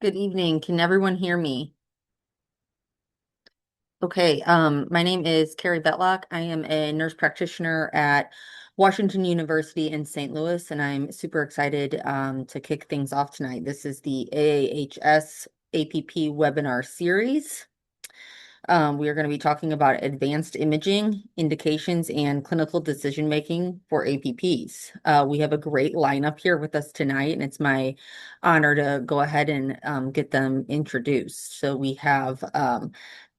Good evening. Can everyone hear me? Okay, my name is Carrie Betlock. I am a nurse practitioner at Washington University in St. Louis, and I'm super excited to kick things off tonight. This is the AAHS APP webinar series. We are going to be talking about advanced imaging, indications, and clinical decision making for APPs. We have a great lineup here with us tonight, and it's my honor to go ahead and get them introduced. So we have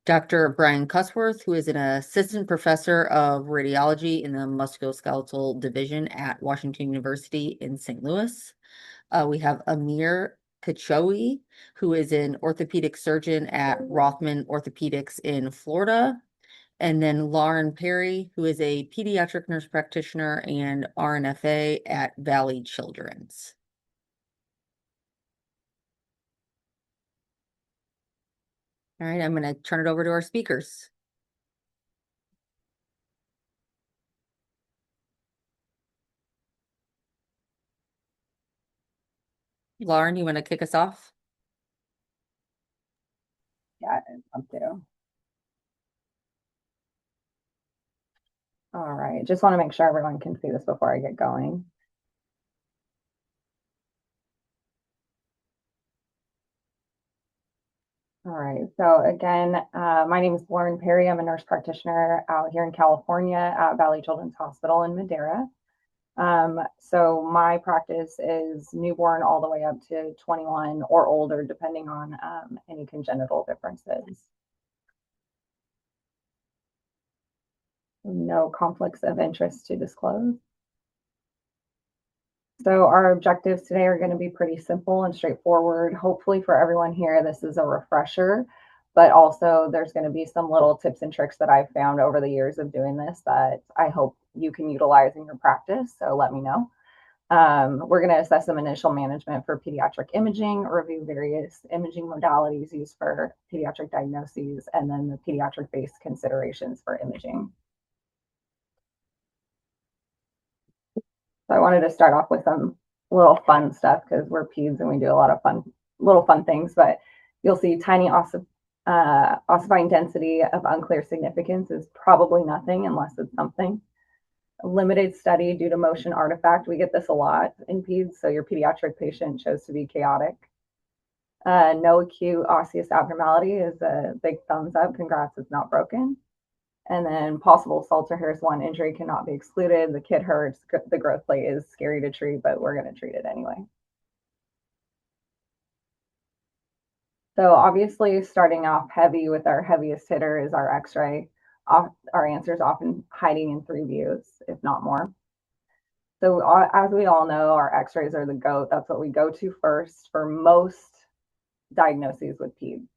Dr. Brian Cusworth, who is an assistant professor of radiology in the musculoskeletal division at Washington University in St. Louis. We have Amir Kachoui, who is an orthopedic surgeon at Rothman Orthopedics in Florida. And then Lauren Perry, who is a pediatric nurse practitioner and RNFA at Valley Children's. All right, I'm going to turn it over to our speakers. Lauren, you want to kick us off? Yeah, I'll do. All right, just want to make sure everyone can see this before I get going. All right, so again, my name is Lauren Perry. I'm a nurse practitioner out here in California at Valley Children's Hospital in Madera. So my practice is newborn all the way up to 21 or older, depending on any congenital differences. No conflicts of interest to disclose. So our objectives today are going to be pretty simple and straightforward. Hopefully for everyone here, this is a refresher, but also there's going to be some little tips and tricks that I've found over the years of doing this that I hope you can utilize in your practice. So let me know. We're going to assess some initial management for pediatric imaging, review various imaging modalities used for pediatric diagnoses, and then the pediatric-based considerations for imaging. So I wanted to start off with some little fun stuff because we're peds and we do a lot of little fun things. But you'll see tiny ossifying density of unclear significance is probably nothing unless it's something. A limited study due to motion artifact. We get this a lot in peds. So your pediatric patient chose to be chaotic. No acute osseous abnormality is a big thumbs up. Congrats, it's not broken. And then possible Salter-Harris 1 injury cannot be excluded. The kid hurts. The growth plate is scary to treat, but we're going to treat it anyway. So obviously starting off heavy with our heaviest hitter is our x-ray. Our answer is often hiding in 3 views, if not more. So as we all know, our x-rays are the GOAT. That's what we go to first for most diagnoses with peds.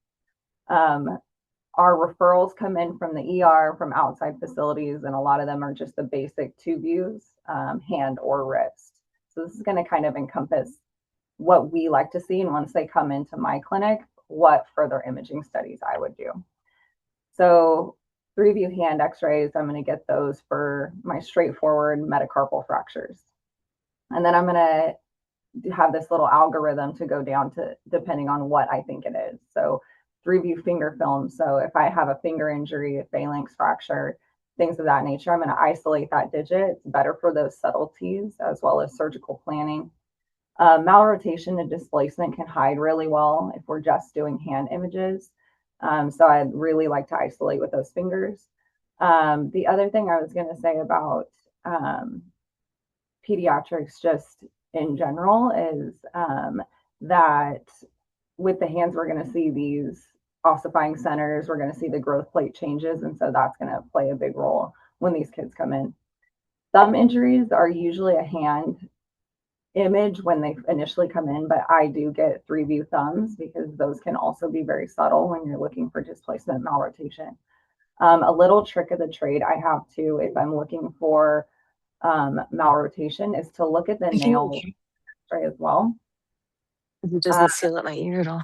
Our referrals come in from the ER, from outside facilities, and a lot of them are just the basic 2 views, hand or wrist. So this is going to kind of encompass what we like to see. And once they come into my clinic, what further imaging studies I would do. So 3-view hand x-rays, I'm going to get those for my straightforward metacarpal fractures. And then I'm going to have this little algorithm to go down to depending on what I think it is. So 3-view finger film. So if I have a finger injury, a phalanx fracture, things of that nature, I'm going to isolate that digit. It's better for those subtleties as well as surgical planning. Malrotation and displacement can hide really well if we're just doing hand images. So I'd really like to isolate with those fingers. The other thing I was going to say about pediatrics just in general is that with the hands, we're going to see these ossifying centers, we're going to see the growth plate changes. And so that's going to play a big role when these kids come in. Thumb injuries are usually a hand image when they initially come in, but I do get 3-view thumbs because those can also be very subtle when you're looking for displacement malrotation. A little trick of the trade I have too, if I'm looking for malrotation, is to look at the nail right as well. It doesn't seal at my ear at all.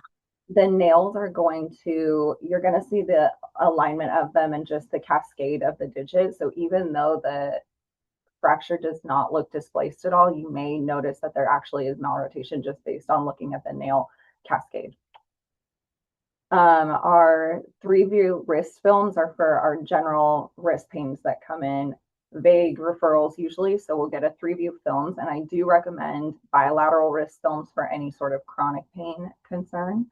The nails are going to, you're going to see the alignment of them and just the cascade of the digit. So even though the fracture does not look displaced at all, you may notice that there actually is malrotation just based on looking at the nail cascade. Our 3-view wrist films are for our general wrist pains that come in, vague referrals usually. So we'll get a 3-view films, and I do recommend bilateral wrist films for any sort of chronic pain concern.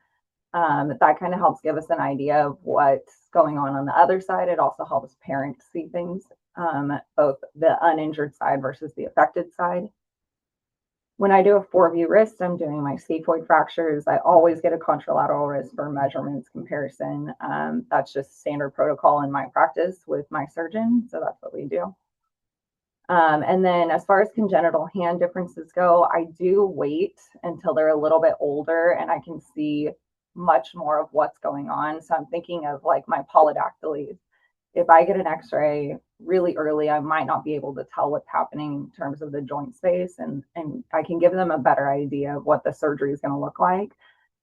That kind of helps give us an idea of what's going on the other side. It also helps parents see things, both the uninjured side versus the affected side. When I do a 4-view wrist, I'm doing my scaphoid fractures. I always get a contralateral wrist for measurements comparison. That's just standard protocol in my practice with my surgeon. So that's what we do. And then as far as congenital hand differences go, I do wait until they're a little bit older and I can see much more of what's going on. So I'm thinking of like my polydactyly. If I get an x-ray really early, I might not be able to tell what's happening in terms of the joint space, and I can give them a better idea of what the surgery is going to look like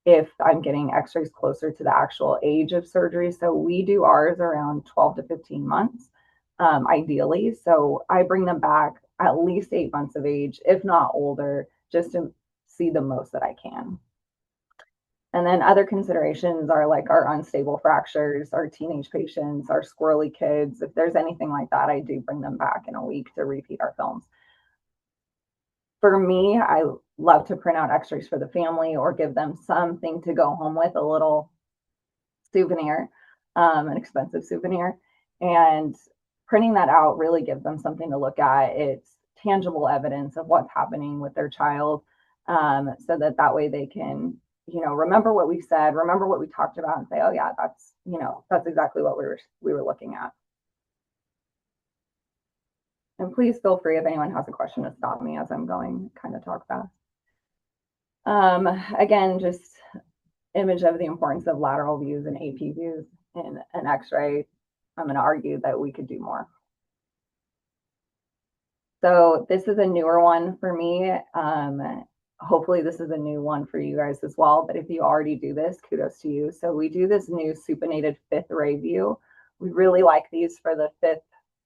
if I'm getting x-rays closer to the actual age of surgery. So we do ours around 12 to 15 months, ideally. So I bring them back at least 8 months of age, if not older, just to see the most that I can. And then other considerations are like our unstable fractures, our teenage patients, our squirrely kids. If there's anything like that, I do bring them back in a week to repeat our films. For me, I love to print out x-rays for the family or give them something to go home with, a little souvenir, an expensive souvenir. And printing that out really gives them something to look at. It's tangible evidence of what's happening with their child, so that way they can remember what we said, remember what we talked about, and say, oh yeah, that's exactly what we were looking at. And please feel free if anyone has a question to stop me as I'm going kind of talk fast. Again, just image of the importance of lateral views and AP views in an x-ray. I'm going to argue that we could do more. So this is a newer one for me. Hopefully this is a new one for you guys as well, but if you already do this, kudos to you. So we do this new supinated 5th ray view. We really like these for the 5th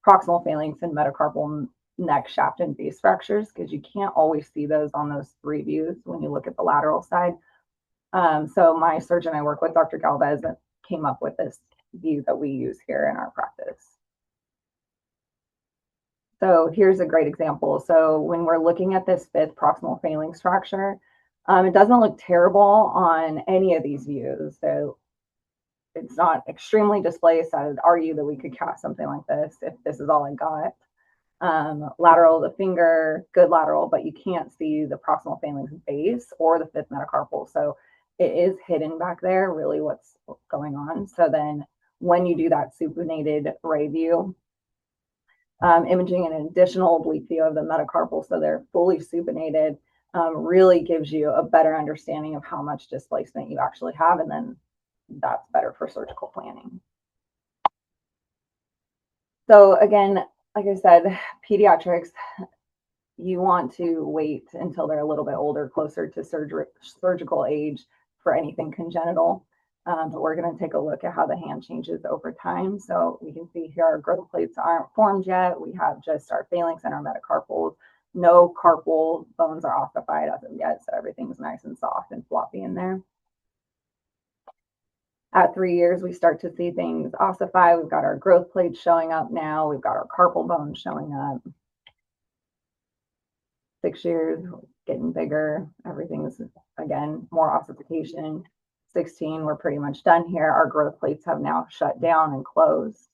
proximal phalanx and metacarpal neck shaft and base fractures, because you can't always see those on those 3 views when you look at the lateral side. So my surgeon I work with, Dr. Galvez, came up with this view that we use here in our practice. So here's a great example. So when we're looking at this 5th proximal phalanx fracture, it doesn't look terrible on any of these views. So it's not extremely displaced. I would argue that we could cast something like this if this is all I got. Lateral of the finger, good lateral, but you can't see the proximal phalanx base or the 5th metacarpal. So it is hidden back there, really what's going on. So then when you do that supinated ray view, imaging an additional oblique view of the metacarpal, so they're fully supinated, really gives you a better understanding of how much displacement you actually have, and then that's better for surgical planning. So again, like I said, pediatrics, you want to wait until they're a little bit older, closer to surgical age for anything congenital. But we're going to take a look at how the hand changes over time. So we can see here our growth plates aren't formed yet. We have just our phalanx and our metacarpals. No carpal bones are ossified as of yet, so everything's nice and soft and floppy in there. At 3 years, we start to see things ossify. We've got our growth plates showing up now. We've got our carpal bones showing up. 6 years, getting bigger. Everything's, again, more ossification. 16, we're pretty much done here. Our growth plates have now shut down and closed.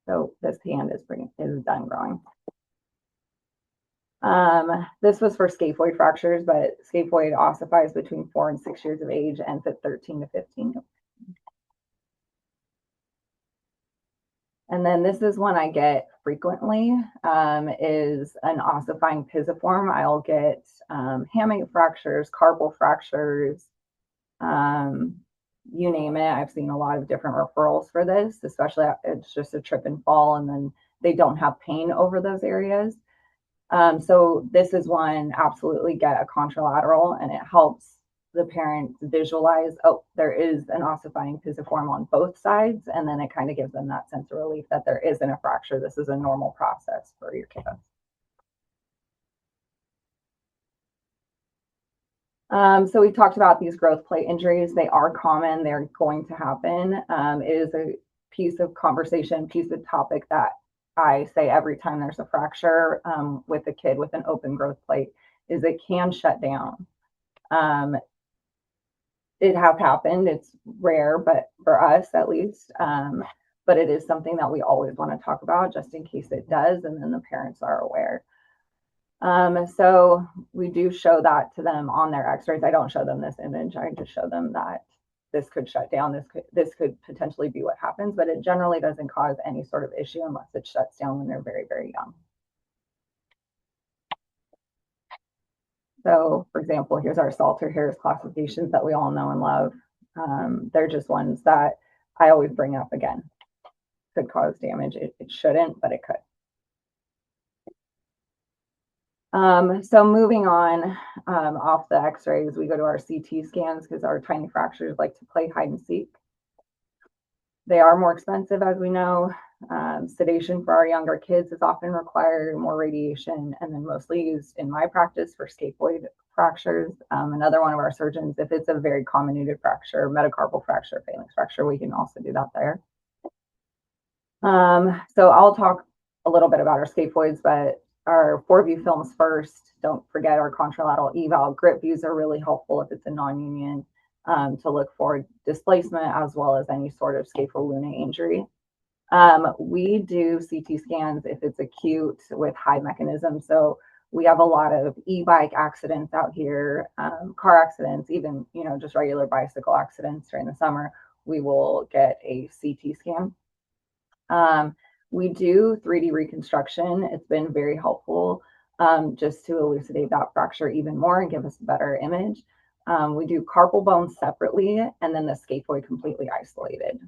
So this hand is done growing. This was for scaphoid fractures, but scaphoid ossifies between 4 and 6 years of age, ends at 13 to 15. And then this is one I get frequently, is an ossifying pisiform. I'll get hamate fractures, carpal fractures, you name it. I've seen a lot of different referrals for this, especially if it's just a trip and fall and then they don't have pain over those areas. So this is one, absolutely get a contralateral, and it helps the parents visualize, oh, there is an ossifying pisiform on both sides, and then it kind of gives them that sense of relief that there isn't a fracture. This is a normal process for your kiddo. So we've talked about these growth plate injuries. They are common. They're going to happen. It is a piece of conversation, piece of topic that I say every time there's a fracture with a kid with an open growth plate is it can shut down. It have happened. It's rare, but for us at least. But it is something that we always want to talk about just in case it does, and then the parents are aware. So we do show that to them on their x-rays. I don't show them this image. I just show them that this could shut down. This could potentially be what happens, but it generally doesn't cause any sort of issue unless it shuts down when they're very, very young. So for example, here's our Salter-Harris classifications that we all know and love. They're just ones that I always bring up again. Could cause damage. It shouldn't, but it could. So moving on off the x-rays, we go to our CT scans because our tiny fractures like to play hide and seek. They are more expensive, as we know. Sedation for our younger kids is often required, more radiation, and then mostly used in my practice for scaphoid fractures. Another one of our surgeons, if it's a very comminuted fracture, metacarpal fracture, phalanx fracture, we can also do that there. So I'll talk a little bit about our scaphoids, but our 4-view films first. Don't forget our contralateral eval. Grip views are really helpful if it's a non-union to look for displacement as well as any sort of scapholunate injury. We do CT scans if it's acute with high mechanism. So we have a lot of e-bike accidents out here, car accidents, even just regular bicycle accidents during the summer. We will get a CT scan. We do 3D reconstruction. It's been very helpful just to elucidate that fracture even more and give us a better image. We do carpal bones separately and then the scaphoid completely isolated.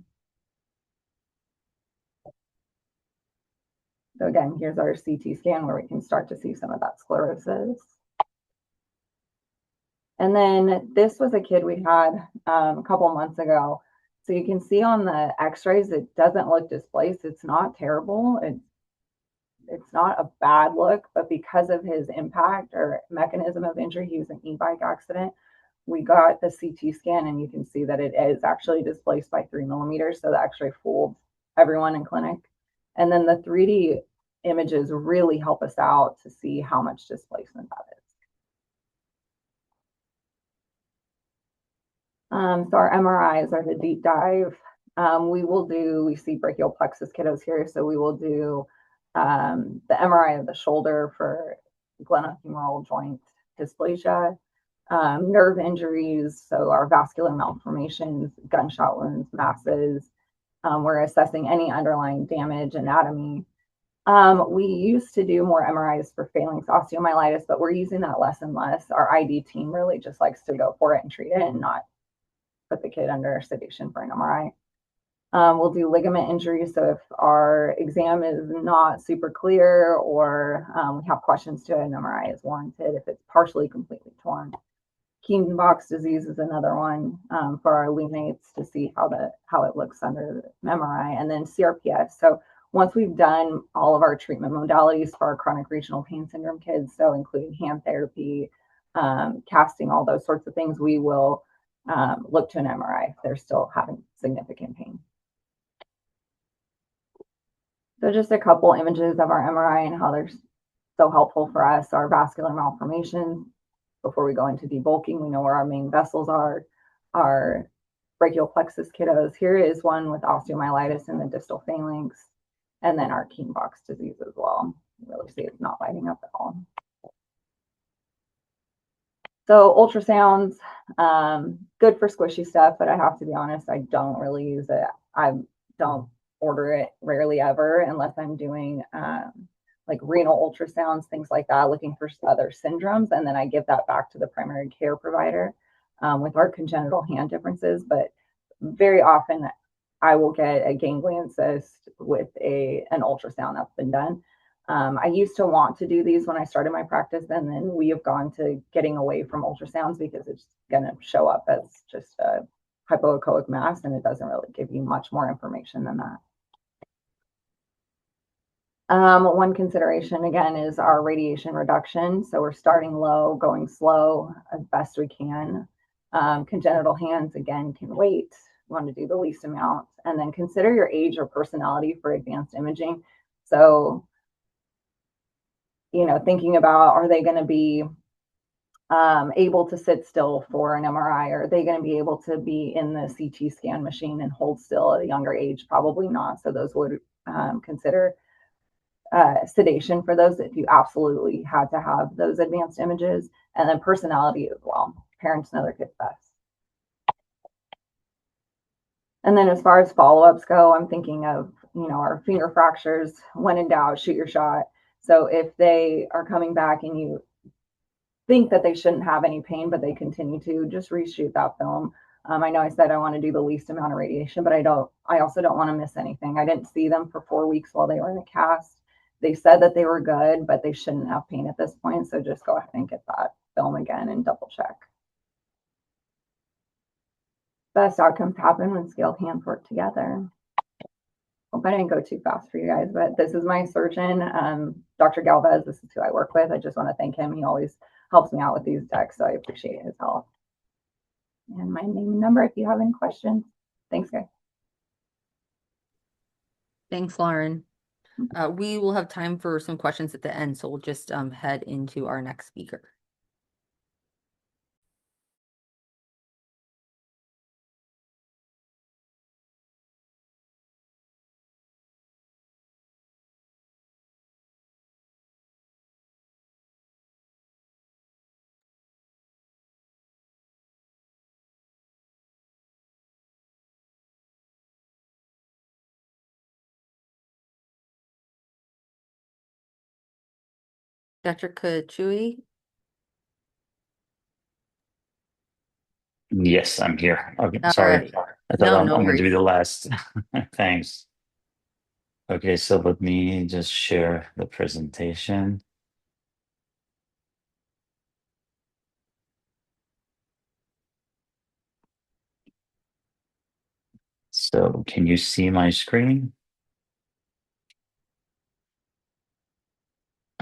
So again, here's our CT scan where we can start to see some of that sclerosis. And then this was a kid we had a couple months ago. So you can see on the x-rays, it doesn't look displaced. It's not terrible. It's not a bad look, but because of his impact or mechanism of injury, he was an e-bike accident. We got the CT scan and you can see that it is actually displaced by 3 millimeters. So the x-ray fooled everyone in clinic. And then the 3D images really help us out to see how much displacement that is. So our MRIs are the deep dive. We see brachial plexus kiddos here. So we will do the MRI of the shoulder for glenohumeral joint dysplasia, nerve injuries. So our vascular malformations, gunshot wounds, masses. We're assessing any underlying damage, anatomy. We used to do more MRIs for phalanx osteomyelitis, but we're using that less and less. Our ID team really just likes to go for it and treat it and not put the kid under sedation for an MRI. We'll do ligament injuries. So if our exam is not super clear or we have questions to it, an MRI is warranted if it's partially completely torn. Keenova disease is another one for our lunates to see how it looks under the MRI. And then CRPS. So once we've done all of our treatment modalities for our chronic regional pain syndrome kids, so including hand therapy, casting, all those sorts of things, we will look to an MRI if they're still having significant pain. So just a couple images of our MRI and how they're so helpful for us. Our vascular malformations, before we go into debulking, we know where our main vessels are. Our brachial plexus kiddos. Here is one with osteomyelitis in the distal phalanx, and then our Keenova disease as well. You really see it's not lighting up at all. So ultrasounds, good for squishy stuff, but I have to be honest, I don't really use it. I don't order it rarely ever unless I'm doing like renal ultrasounds, things like that, looking for other syndromes. And then I give that back to the primary care provider with our congenital hand differences. But very often I will get a ganglion cyst with an ultrasound that's been done. I used to want to do these when I started my practice, and then we have gone to getting away from ultrasounds because it's going to show up as just a hypoechoic mass, and it doesn't really give you much more information than that. One consideration again is our radiation reduction. So we're starting low, going slow as best we can. Congenital hands again can wait. You want to do the least amount, and then consider your age or personality for advanced imaging. So, thinking about, are they going to be able to sit still for an MRI? Are they going to be able to be in the CT scan machine and hold still at a younger age? Probably not. So those would consider sedation for those if you absolutely had to have those advanced images, and then personality as well. Parents know their kids best. And then as far as follow-ups go, I'm thinking of, our finger fractures. When in doubt, shoot your shot. So if they are coming back and you think that they shouldn't have any pain, but they continue to, just reshoot that film. I know I said I want to do the least amount of radiation, but I also don't want to miss anything. I didn't see them for 4 weeks while they were in a cast. They said that they were good, but they shouldn't have pain at this point. So just go ahead and get that film again and double check. Best outcomes happen when skilled hands work together. Hope I didn't go too fast for you guys, but this is my surgeon, Dr. Galvez. This is who I work with. I just want to thank him. He always helps me out with these decks, so I appreciate his help. And my name and number if you have any questions. Thanks, guys. Thanks, Lauren. We will have time for some questions at the end, so we'll just head into our next speaker. Dr. Kachui? Yes, I'm here. Okay, All sorry. right. I thought No, I'm no going to be worries. the last. Thanks. Okay, so let me just share the presentation. So can you see my screen?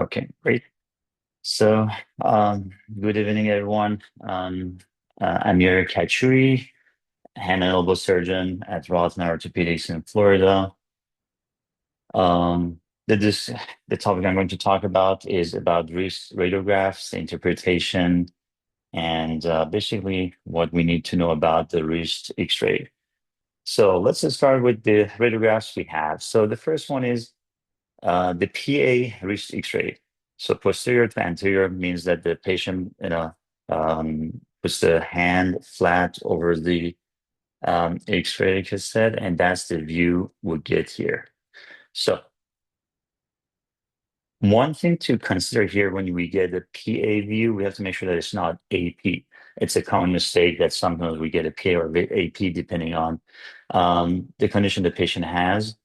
Okay, great. So good evening, everyone. I'm Amir Kachuri, hand and elbow surgeon at Rothman Orthopedics in Florida. Um, this the topic I'm going to talk about is about wrist radiographs, interpretation, and basically what we need to know about the wrist X-ray. So let's just start with the radiographs we have. So the first one is the PA wrist X-ray. So posterior to anterior means that the patient, puts the hand flat over the X-ray cassette, and that's the view we get here. So one thing to consider here when we get a PA view, we have to make sure that it's not AP. It's a common mistake that sometimes we get a PA or AP depending on the condition the patient has.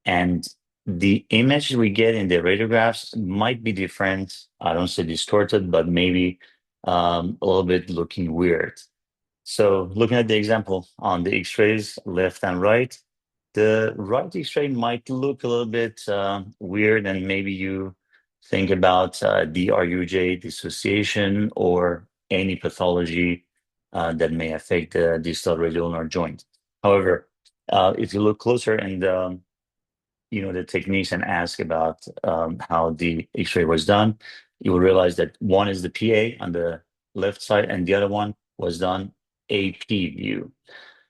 And the image we get in the radiographs might be different. I don't say distorted, but maybe a little bit looking weird. So looking at the example on the X-rays, left and right, the right X-ray might look a little bit weird, and maybe you think about DRUJ dissociation or any pathology that may affect the distal radioulnar joint. However, if you look closer and the techniques and ask about how the X-ray was done, you will realize that one is the PA on the left side, and the other one was done AP view.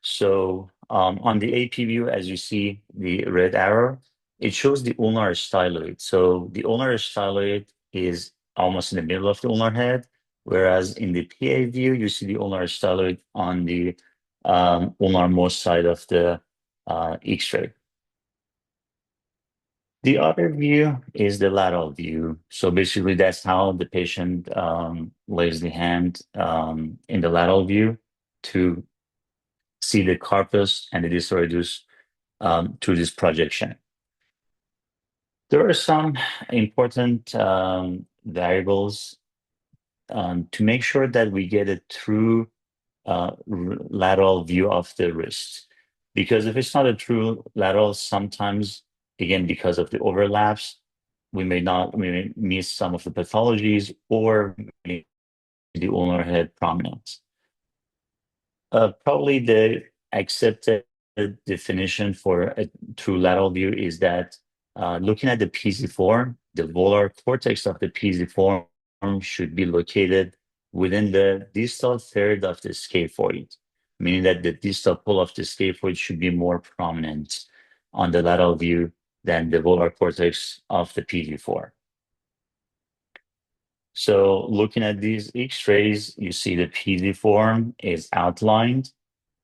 So on the AP view, as you see the red arrow, it shows the ulnar styloid. So the ulnar styloid is almost in the middle of the ulnar head, whereas in the PA view, you see the ulnar styloid on the ulnarmost side of the X-ray. The other view is the lateral view. So basically, that's how the patient lays the hand in the lateral view to see the corpus and the distal radius through this projection. There are some important variables to make sure that we get a true lateral view of the wrist. Because if it's not a true lateral, sometimes, again, because of the overlaps, we may miss some of the pathologies or the ulnar head prominence. Probably the accepted definition for a true lateral view is that looking at the pisiform, the volar cortex of the pisiform should be located within the distal third of the scaphoid, meaning that the distal pole of the scaphoid should be more prominent on the lateral view than the volar cortex of the pisiform. So looking at these X-rays, you see the pisiform is outlined.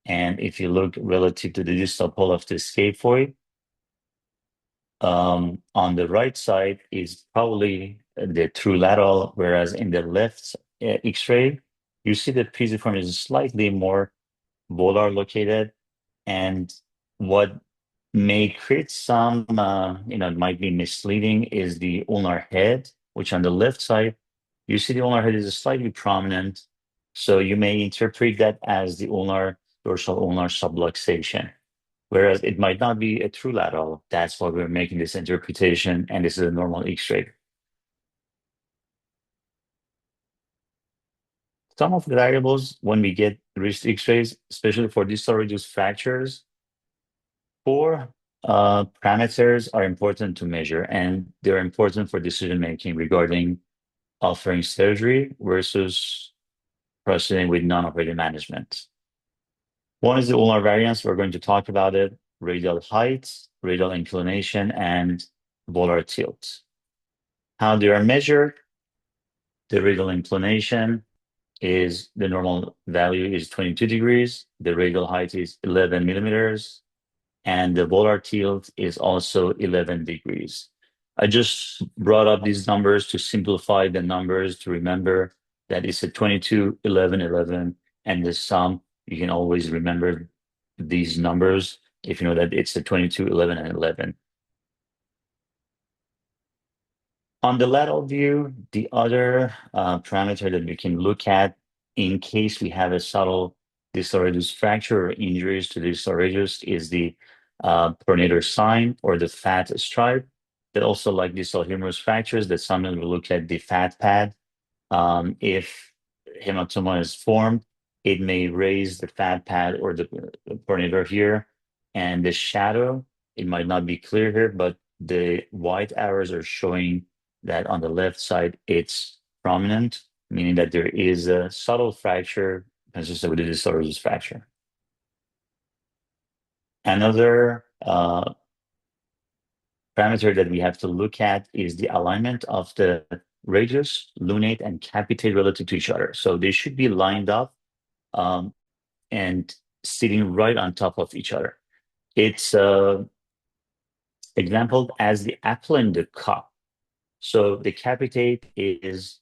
And if you look relative to the distal pole of the scaphoid, on the right side is probably the true lateral, whereas in the left X-ray, you see the pisiform is slightly more volar located. And what may create some, it might be misleading is the ulnar head, which on the left side, you see the ulnar head is slightly prominent. So you may interpret that as the dorsal ulnar subluxation, whereas it might not be a true lateral. That's why we're making this interpretation, and this is a normal X-ray. Some of the variables when we get wrist X-rays, especially for distal radius fractures, four parameters are important to measure, and they're important for decision making regarding offering surgery versus proceeding with non-operative management. One is the ulnar variance. We're going to talk about it: radial height, radial inclination, and volar tilt. How they are measured: the radial inclination is the normal value is 22 degrees. The radial height is 11 millimeters. And the volar tilt is also 11 degrees. I just brought up these numbers to simplify the numbers to remember that it's a 22, 11, 11, and the sum. You can always remember these numbers if you know that it's a 22, 11, and 11. On the lateral view, the other parameter that we can look at in case we have a subtle distal radius fracture or injuries to the distal radius is the pronator sign or the fat stripe. That also, like distal humerus fractures, that sometimes we look at the fat pad. If hematoma is formed, it may raise the fat pad or the pronator here, and the shadow, it might not be clear here, but the white arrows are showing that on the left side it's prominent, meaning that there is a subtle fracture consistent with the distal radius fracture. Another parameter that we have to look at is the alignment of the radius, lunate, and capitate relative to each other. So they should be lined up and sitting right on top of each other. It's exampled as the apple and the cup. So the capitate is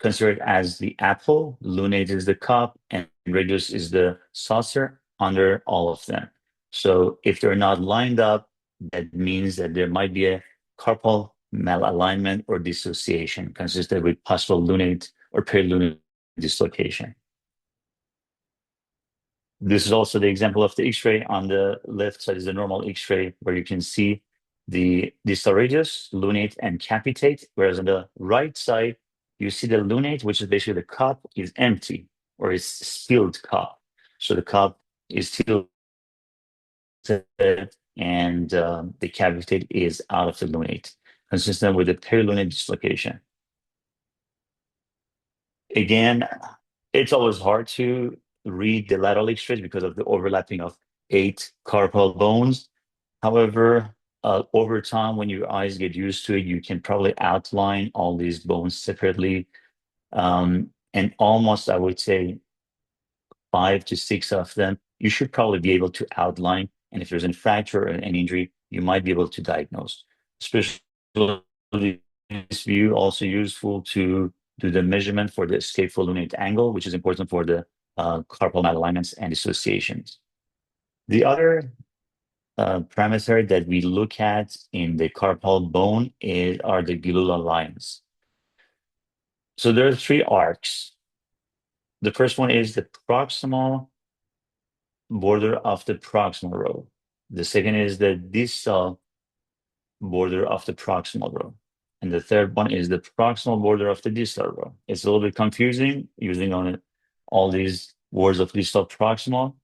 considered as the apple, lunate is the cup, and radius is the saucer under all of them. So if they're not lined up, that means that there might be a carpal malalignment or dissociation consistent with possible lunate or perilunate dislocation. This is also the example of the X-ray. On the left side is the normal X-ray where you can see the distal radius, lunate, and capitate, whereas on the right side, you see the lunate, which is basically the cup is empty or is spilled cup. So the cup is tilted and the capitate is out of the lunate, consistent with the perilunate dislocation. Again, it's always hard to read the lateral X-rays because of the overlapping of 8 carpal bones. However, over time, when your eyes get used to it, you can probably outline all these bones separately. And almost, I would say, 5 to 6 of them, you should probably be able to outline. And if there's a fracture or an injury, you might be able to diagnose. Especially this view also useful to do the measurement for the scapholunate angle, which is important for the carpal malalignments and associations. The other parameter that we look at in the carpal bone are the gluteal lines. So there are 3 arcs. The first one is the proximal border of the proximal row. The second is the distal border of the proximal row. And the third one is the proximal border of the distal row. It's a little bit confusing using on all these words of distal proximal,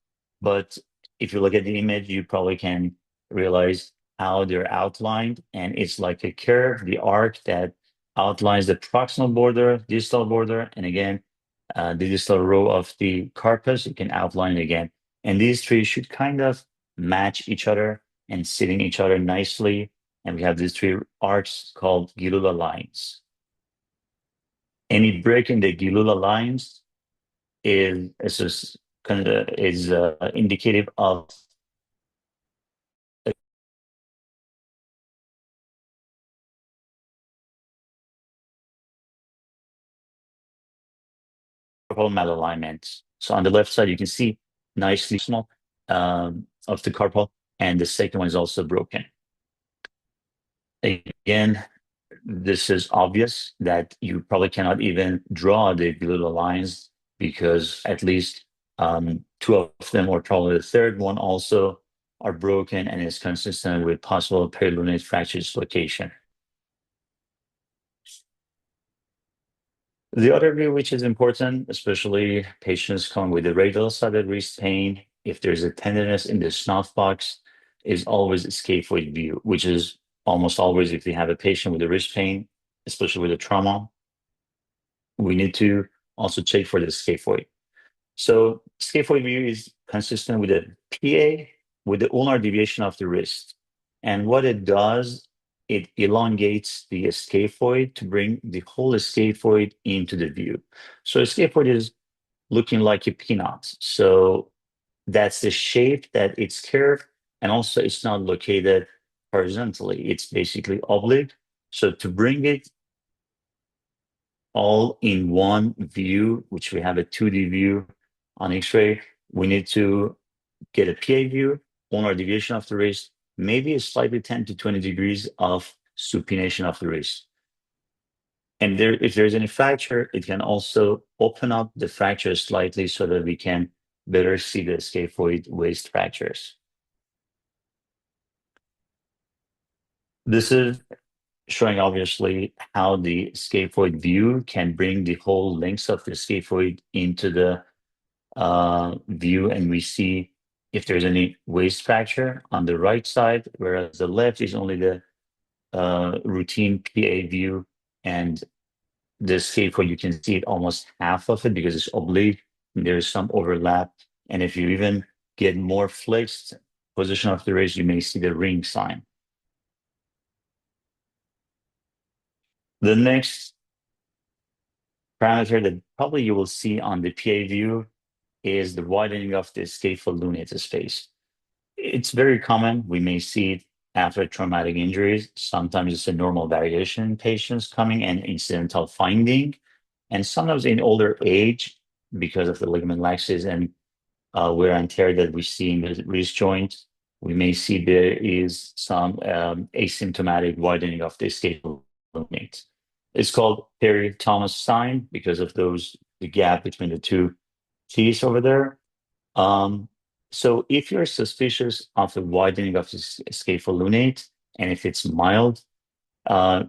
but if you look at the image, you probably can realize how they're outlined, and it's like a curve, the arc that outlines the proximal border, distal border, and again, the distal row of the carpus, you can outline it again. And these three should kind of match each other and sitting each other nicely. And we have these three arcs called Gilula lines. Any break in the Gilula lines is indicative of malalignment. So on the left side, you can see nicely small of the carpal, and the second one is also broken. Again, this is obvious that you probably cannot even draw the Gilula lines because at least two of them, or probably the third one also, are broken and is consistent with possible perilunate fracture dislocation. The other view, which is important, especially patients come with a radial-sided wrist pain, if there's a tenderness in the snuff box, is always a scaphoid view, which is almost always if we have a patient with a wrist pain, especially with a trauma, we need to also check for the scaphoid. So scaphoid view is consistent with the PA, with the ulnar deviation of the wrist. And what it does, it elongates the scaphoid to bring the whole scaphoid into the view. So a scaphoid is looking like a peanut. So that's the shape that it's curved, and also it's not located horizontally. It's basically oblique. So to bring it all in one view, which we have a 2D view on X-ray, we need to get a PA view, ulnar deviation of the wrist, maybe a slightly 10 to 20 degrees of supination of the wrist. And if there's any fracture, it can also open up the fracture slightly so that we can better see the scaphoid waist fractures. This is showing obviously how the scaphoid view can bring the whole length of the scaphoid into the view, and we see if there's any waist fracture on the right side, whereas the left is only the routine PA view, and the scaphoid, you can see it almost half of it because it's oblique. There's some overlap, and if you even get more flexed position of the wrist, you may see the ring sign. The next parameter that probably you will see on the PA view is the widening of the scapholunate space. It's very common. We may see it after traumatic injuries. Sometimes it's a normal variation in patients coming and incidental finding. And sometimes in older age, because of the ligament laxity and wear and tear that we see in the wrist joint, we may see there is some asymptomatic widening of the scapholunate. It's called Perry-Thomas sign because of the gap between the two teeth over there. So if you're suspicious of the widening of the scapholunate, and if it's mild,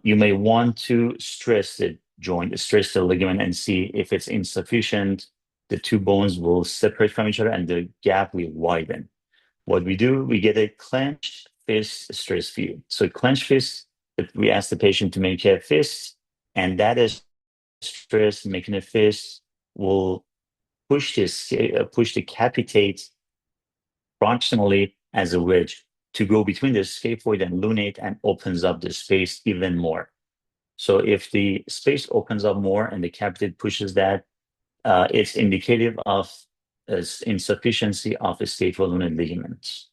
you may want to stress the joint, stress the ligament, and see if it's insufficient. The two bones will separate from each other and the gap will widen. What we do, we get a clenched fist stress view. So clenched fist, we ask the patient to make a fist, and that is stress, making a fist will push the capitate proximally as a wedge to go between the scaphoid and lunate and opens up the space even more. So if the space opens up more and the capitate pushes that, it's indicative of insufficiency of the scapholunate ligaments.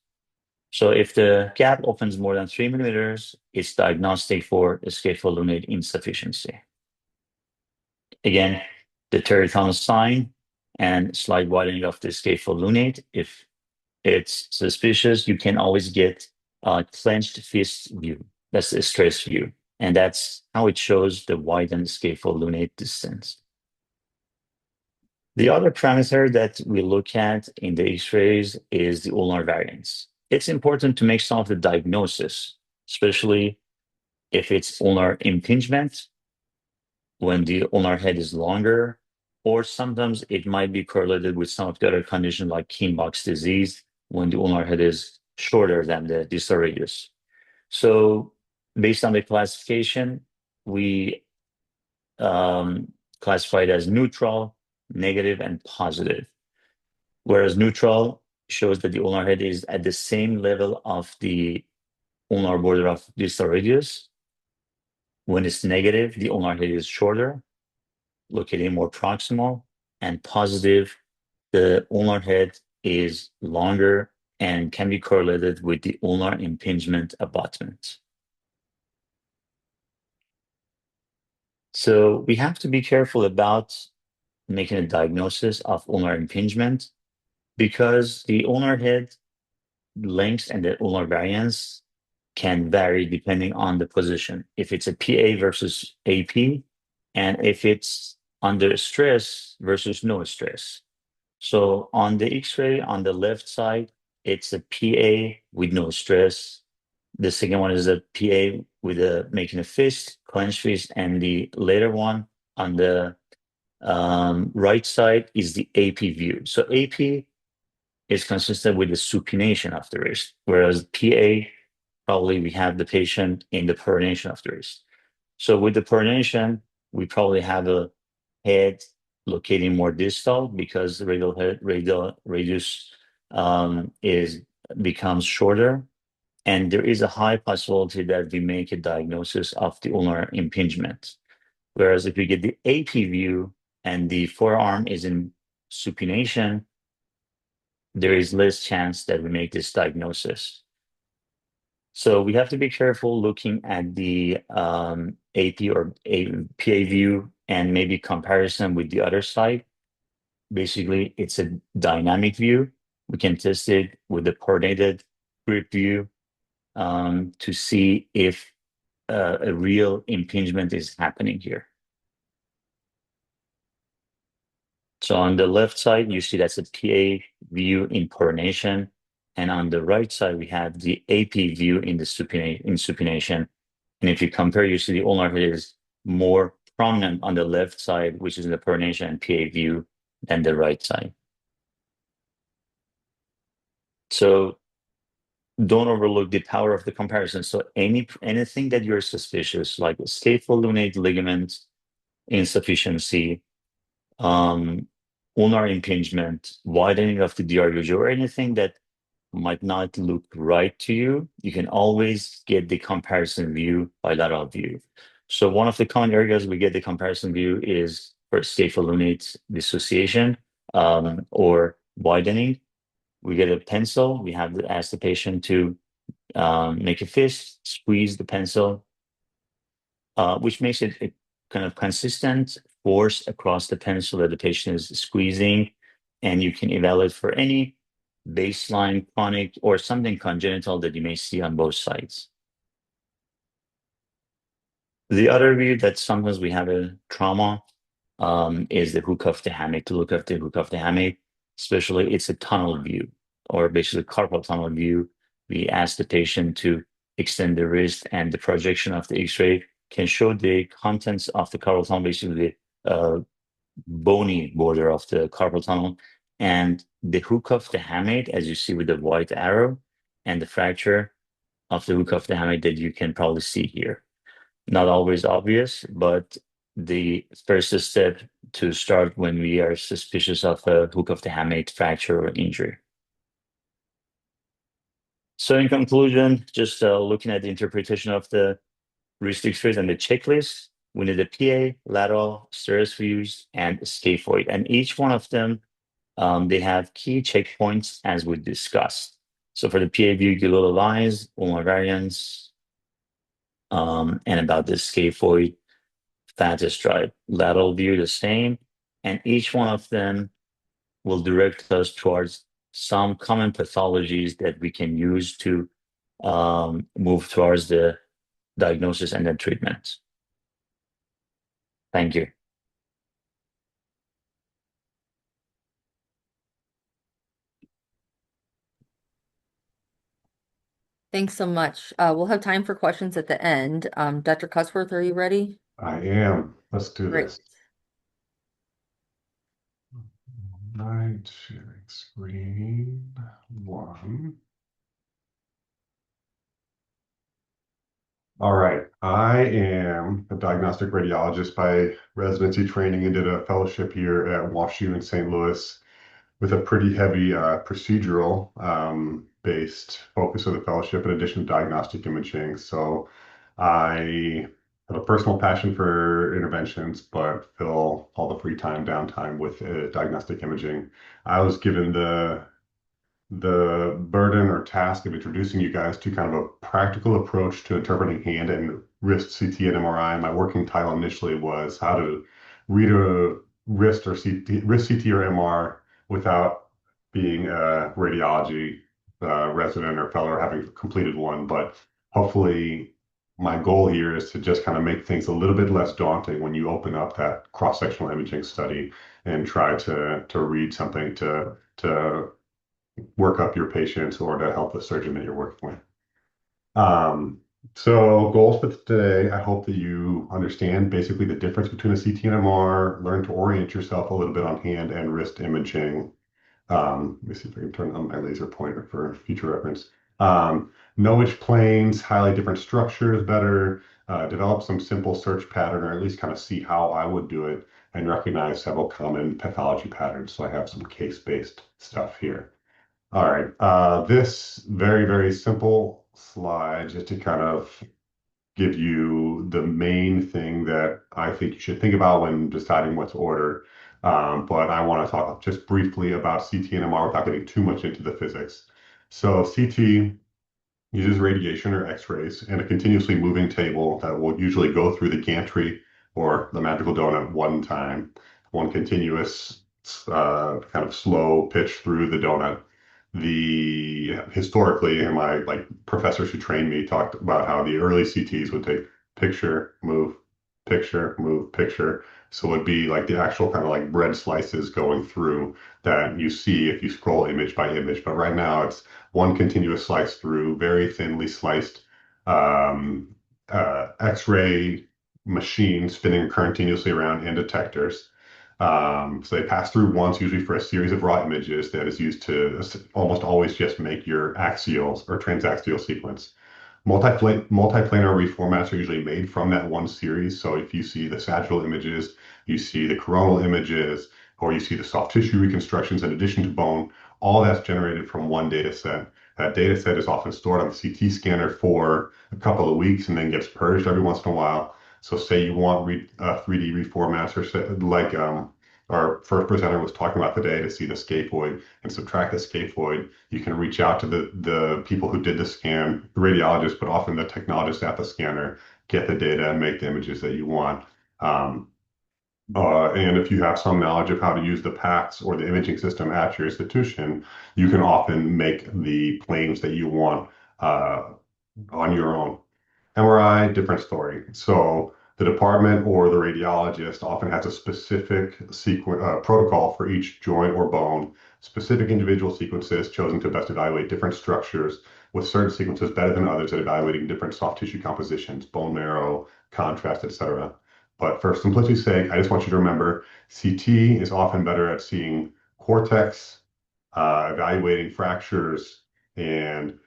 So if the gap opens more than 3 millimeters, it's diagnostic for a scapholunate insufficiency. Again, the Terry-Thomas sign and slight widening of the scapholunate. If it's suspicious, you can always get a clenched fist view. That's the stress view. And that's how it shows the widened scapholunate distance. The other parameter that we look at in the X-rays is the ulnar variance. It's important to make some of the diagnosis, especially if it's ulnar impingement, when the ulnar head is longer, or sometimes it might be correlated with some of the other conditions like Kienbock's disease, when the ulnar head is shorter than the distal radius. So based on the classification, we classify it as neutral, negative, and positive. Whereas neutral shows that the ulnar head is at the same level of the ulnar border of distal radius. When it's negative, the ulnar head is shorter, located more proximal, and positive, the ulnar head is longer and can be correlated with the ulnar impingement abutment. So we have to be careful about making a diagnosis of ulnar impingement because the ulnar head length and the ulnar variance can vary depending on the position. If it's a PA versus AP, and if it's under stress versus no stress. So on the X-ray on the left side, it's a PA with no stress. The second one is a PA with a making a fist, clenched fist, and the later one on the right side is the AP view. So AP is consistent with the supination of the wrist, whereas PA, probably we have the patient in the pronation of the wrist. So with the pronation, we probably have a head locating more distal because the radial radius is becomes shorter, and there is a high possibility that we make a diagnosis of the ulnar impingement. Whereas if we get the AP view and the forearm is in supination, there is less chance that we make this diagnosis. So we have to be careful looking at the AP or PA view and maybe comparison with the other side. Basically, it's a dynamic view. We can test it with the coordinated grip view to see if a real impingement is happening here. So on the left side, you see that's a PA view in pronation. And on the right side, we have the AP view in the supination. And if you compare, you see the ulnar head is more prominent on the left side, which is the pronation and PA view, than the right side. So don't overlook the power of the comparison. So anything that you're suspicious, like scapholunate ligament insufficiency, ulnar impingement, widening of the DRUG, or anything that might not look right to you, you can always get the comparison view, bilateral view. So one of the common areas we get the comparison view is for scapholunate dissociation or widening. We get a pencil. We have to ask the patient to make a fist, squeeze the pencil, which makes it a kind of consistent force across the pencil that the patient is squeezing. And you can evaluate for any baseline chronic or something congenital that you may see on both sides. The other view that sometimes we have a trauma is the hook of the hamate, to look at the hook of the hamate, especially it's a tunnel view or basically carpal tunnel view. We ask the patient to extend the wrist, and the projection of the X-ray can show the contents of the carpal tunnel, basically the bony border of the carpal tunnel, and the hook of the hamate, as you see with the white arrow, and the fracture of the hook of the hamate that you can probably see here. Not always obvious, but the first step to start when we are suspicious of a hook of the hamate fracture or injury. So in conclusion, just looking at the interpretation of the wrist X-rays and the checklist, we need a PA, lateral, serous views, and scaphoid. And each one of them, they have key checkpoints as we discussed. So for the PA view, the little lines, ulnar variance, and about the scaphoid, fat stripe. Lateral view, the same. And each one of them will direct us towards some common pathologies that we can use to move towards the diagnosis and then treatment. Thank you. Thanks so much. We'll have time for questions at the end. Dr. Cusworth, are you ready? I am. Let's do Great. this. Right, sharing screen one. All right. I am a diagnostic radiologist by residency training and did a fellowship here at WashU in St. Louis with a pretty heavy procedural based focus of the fellowship in addition to diagnostic imaging. So I have a personal passion for interventions, but fill all the free time, downtime with diagnostic imaging. I was given the burden or task of introducing you guys to kind of a practical approach to interpreting hand and wrist CT and MRI. My working title initially was how to read a wrist CT or MR without being a radiology resident or fellow or having completed one. But hopefully, my goal here is to just kind of make things a little bit less daunting when you open up that cross-sectional imaging study and try to read something to work up your patients or to help the surgeon that you're working with. So goals for today, I hope that you understand basically the difference between a CT and MR, learn to orient yourself a little bit on hand and wrist imaging. Let me see if I can turn on my laser pointer for future reference. Know which planes, highlight different structures better, develop some simple search pattern, or at least kind of see how I would do it and recognize several common pathology patterns. So I have some case-based stuff here. All right. This very, very simple slide just to kind of give you the main thing that I think you should think about when deciding what to order. But I want to talk just briefly about CT and MR without getting too much into the physics. So CT uses radiation or X-rays and a continuously moving table that will usually go through the gantry or the magical donut one time, one continuous kind of slow pitch through the donut. The historically, and my like professors who trained me talked about how the early CTs would take picture, move, picture, move, picture. So it'd be like the actual kind of like bread slices going through that you see if you scroll image by image. But right now it's one continuous slice through, very thinly sliced um, X-ray machines spinning continuously around and detectors. So they pass through once, usually for a series of raw images that is used to almost always just make your axial or transaxial sequence. Multiplanar reformats are usually made from that one series. So if you see the sagittal images, you see the coronal images, or you see the soft tissue reconstructions in addition to bone, all that's generated from one data set. That data set is often stored on the CT scanner for a couple of weeks and then gets purged every once in a while. So say you want 3D reformats or like our first presenter was talking about today to see the scaphoid and subtract the scaphoid, you can reach out to the people who did the scan, the radiologist, but often the technologist at the scanner, get the data and make the images that you want. Um, and if you have some knowledge of how to use the PACS or the imaging system at your institution, you can often make the planes that you want on your own. MRI, different story. So the department or the radiologist often has a specific protocol for each joint or bone, specific individual sequences chosen to best evaluate different structures, with certain sequences better than others at evaluating different soft tissue compositions, bone marrow, contrast, etc. But for simplicity's sake, I just want you to remember CT is often better at seeing cortex, evaluating fractures, and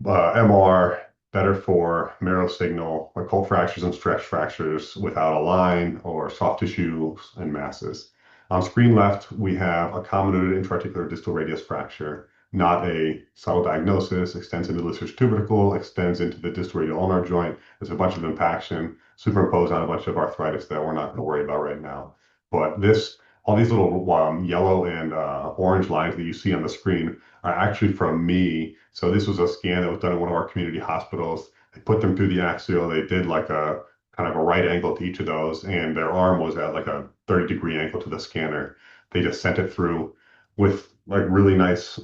MR better for marrow signal, like cold fractures and stretch fractures without a line or soft tissues and masses. On screen left, we have a comminuted intra-articular distal radius fracture, not a subtle diagnosis, extends into the Lisser's tubercle, extends into the distal radial ulnar joint. There's a bunch of impaction superimposed on a bunch of arthritis that we're not going to worry about right now. But all these little yellow and orange lines that you see on the screen are actually from me. So this was a scan that was done in one of our community hospitals. They put them through the axial. They did like a kind of a right angle to each of those, and their arm was at like a 30-degree angle to the scanner. They just sent it through with like really nice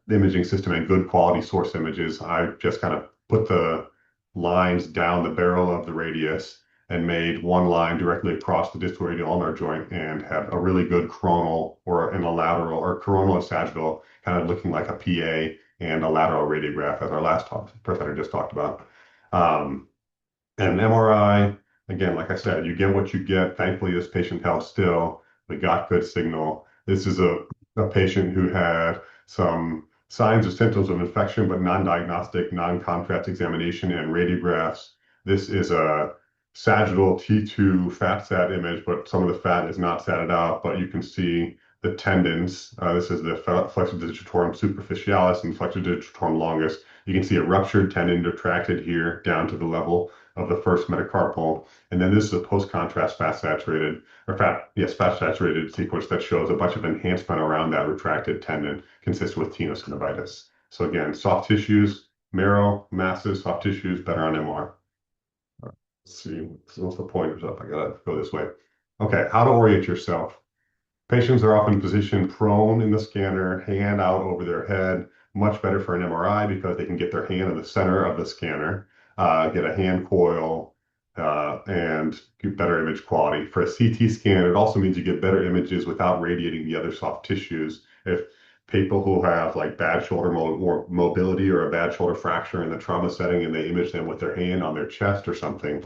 imaging system and good quality source images. I just kind of put the lines down the barrel of the radius and made one line directly across the distal radial ulnar joint and had a really good coronal or in a lateral or coronal and sagittal kind of looking like a PA and a lateral radiograph, as our last presenter just talked about. Um, and MRI, again, like I said, you get what you get. Thankfully, this patient held still. We got good signal. This is a patient who had some signs or symptoms of infection, but non-diagnostic, non-contrast examination and radiographs. This is a sagittal T2 fat sat image, but some of the fat is not satted out, but you can see the tendons. This is the flexor digitorum superficialis and flexor digitorum longus. You can see a ruptured tendon retracted here down to the level of the first metacarpal. And then this is a post-contrast fat saturated sequence that shows a bunch of enhancement around that retracted tendon consistent with tenosynovitis. So again, soft tissues, marrow, masses, soft tissues, better on MR. Let's see, what's the pointers up? I gotta go this way. Okay, how to orient yourself. Patients are often positioned prone in the scanner, hand out over their head. Much better for an MRI because they can get their hand in the center of the scanner, get a hand coil, and get better image quality. For a CT scan, it also means you get better images without radiating the other soft tissues. If people who have like bad shoulder mobility or a bad shoulder fracture in the trauma setting and they image them with their hand on their chest or something,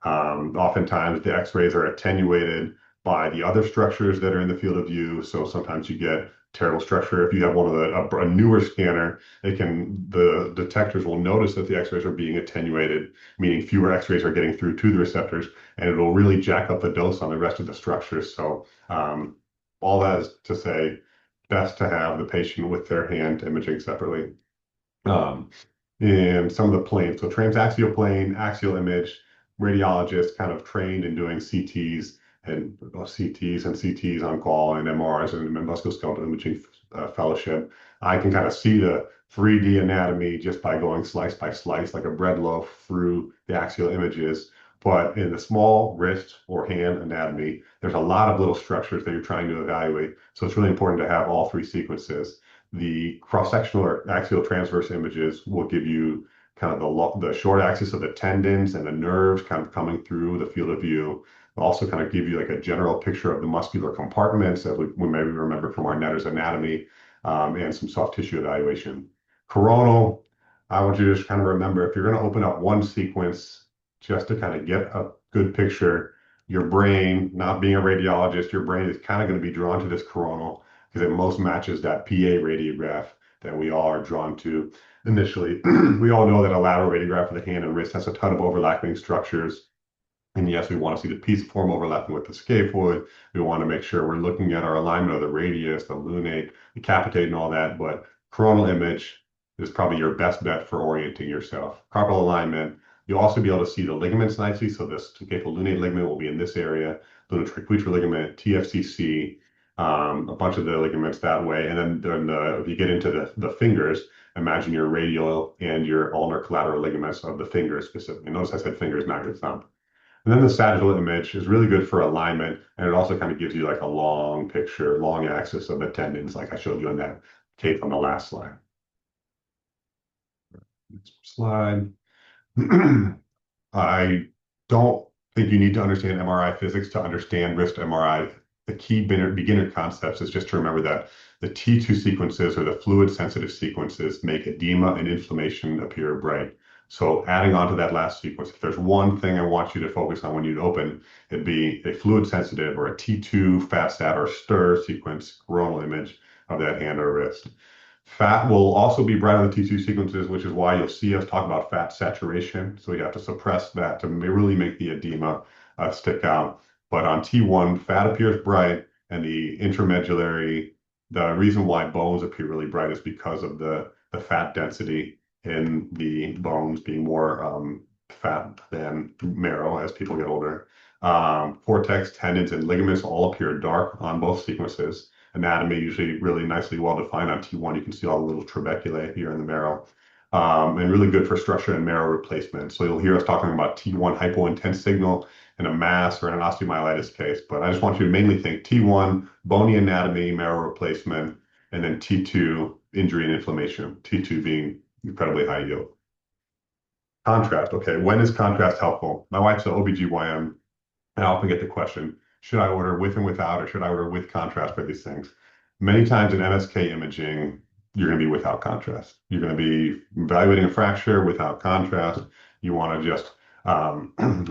oftentimes the x-rays are attenuated by the other structures that are in the field of view. So sometimes you get terrible structure. If you have one of a newer scanner, the detectors will notice that the x-rays are being attenuated, meaning fewer x-rays are getting through to the receptors, and it'll really jack up the dose on the rest of the structures. So all that is to say, best to have the patient with their hand imaging separately. And some of the planes, so transaxial plane, axial image, radiologists kind of trained in doing CTs and CTs on call and MRIs and musculoskeletal imaging fellowship. I can kind of see the 3D anatomy just by going slice by slice like a bread loaf through the axial images. But in the small wrist or hand anatomy, there's a lot of little structures that you're trying to evaluate. So it's really important to have all three sequences. The cross-sectional or axial transverse images will give you kind of the short axis of the tendons and the nerves kind of coming through the field of view. It'll also kind of give you like a general picture of the muscular compartments as we maybe remember from our Netter's anatomy, and some soft tissue evaluation. Coronal, I want you to just kind of remember if you're going to open up one sequence just to kind of get a good picture, your brain, not being a radiologist, your brain is kind of going to be drawn to this coronal because it most matches that PA radiograph that we all are drawn to initially. We all know that a lateral radiograph of the hand and wrist has a ton of overlapping structures. And yes, we want to see the pisiform overlapping with the scaphoid. We want to make sure we're looking at our alignment of the radius, the lunate, the capitate, and all that. But coronal image is probably your best bet for orienting yourself. Carpal alignment, you'll also be able to see the ligaments nicely. So this scapholunate ligament will be in this area, lunotriquetral ligament, TFCC, a bunch of the ligaments that way. And then if you get into the fingers, imagine your radial and your ulnar collateral ligaments of the fingers specifically. Notice I said fingers, not your thumb. And then the sagittal image is really good for alignment, and it also kind of gives you like a long picture, long axis of the tendons, like I showed you on that tape on the last slide. Next slide. I don't think you need to understand MRI physics to understand wrist MRI. The key beginner concepts is just to remember that the T2 sequences or the fluid sensitive sequences make edema and inflammation appear bright. So adding on to that last sequence, if there's one thing I want you to focus on when you open, it'd be a fluid sensitive or a T2 fat stat or stir sequence coronal image of that hand or wrist. Fat will also be bright on the T2 sequences, which is why you'll see us talk about fat saturation. So you have to suppress that to really make the edema stick out. But on T1, fat appears bright, and the intramedullary, the reason why bones appear really bright is because of the fat density in the bones being more fat than marrow as people get older. Cortex, tendons, and ligaments all appear dark on both sequences. Anatomy usually really nicely well defined on T1. You can see all the little trabeculae here in the marrow, and really good for structure and marrow replacement. So you'll hear us talking about T1 hypointense signal in a mass or in an osteomyelitis case. But I just want you to mainly think T1, bony anatomy, marrow replacement, and then T2, injury and inflammation, T2 being incredibly high yield. Contrast. Okay, when is contrast helpful? My wife's an OBGYN, and I often get the question, should I order with and without, or should I order with contrast for these things? Many times in MSK imaging, you're going to be without contrast. You're going to be evaluating a fracture without contrast. You want to just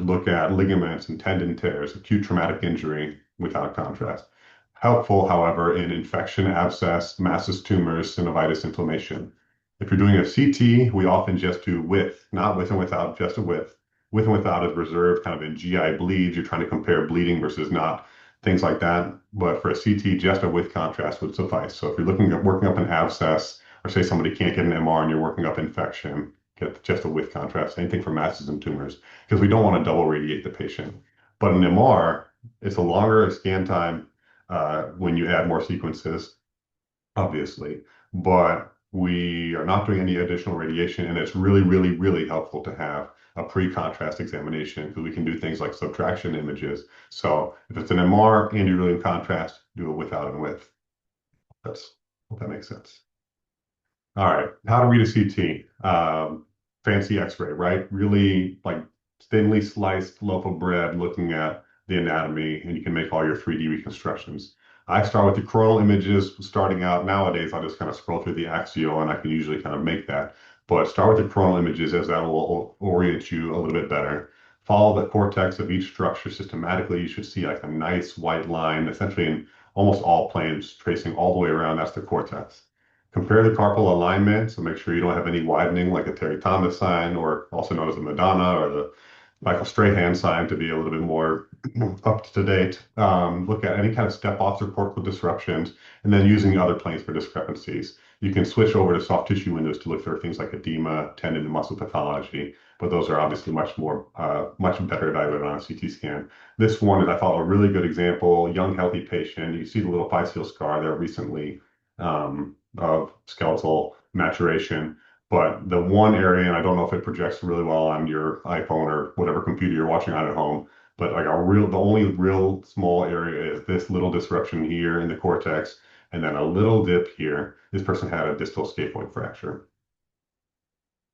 look at ligaments and tendon tears, acute traumatic injury without contrast. Helpful, however, in infection, abscess, masses, tumors, synovitis, inflammation. If you're doing a CT, we often just do width, not with and without, just a width. With and without is reserved kind of in GI bleeds. You're trying to compare bleeding versus not, things like that. But for a CT, just a with contrast would suffice. So if you're looking at working up an abscess, or say somebody can't get an MR and you're working up infection, get just a with contrast. Same thing for masses and tumors, because we don't want to double radiate the patient. But an MR, it's a longer scan time when you add more sequences, obviously. But we are not doing any additional radiation, and it's really, really, really helpful to have a pre-contrast examination because we can do things like subtraction images. So if it's an MR and you're doing contrast, do it without and with. Hope that makes sense. All right, how to read a CT. Fancy X-ray, right? Really like thinly sliced loaf of bread looking at the anatomy, and you can make all your 3D reconstructions. I start with the coronal images. Starting out nowadays, I'll just kind of scroll through the axial, and I can usually kind of make that. But start with the coronal images, as that will orient you a little bit better. Follow the cortex of each structure systematically. You should see like a nice white line, essentially in almost all planes, tracing all the way around. That's the cortex. Compare the carpal alignment, so make sure you don't have any widening like a Terry Thomas sign, or also known as the Madonna or the Michael Strahan sign, to be a little bit more up to date. Look at any kind of step-offs or cortical disruptions, and then using other planes for discrepancies. You can switch over to soft tissue windows to look for things like edema, tendon, and muscle pathology, but those are obviously much better evaluated on a CT scan. This one is, I thought, a really good example. Young, healthy patient. You see the little physeal scar there recently of skeletal maturation. But the one area, and I don't know if it projects really well on your iPhone or whatever computer you're watching on at home, but like the only real small area is this little disruption here in the cortex, and then a little dip here. This person had a distal scaphoid fracture,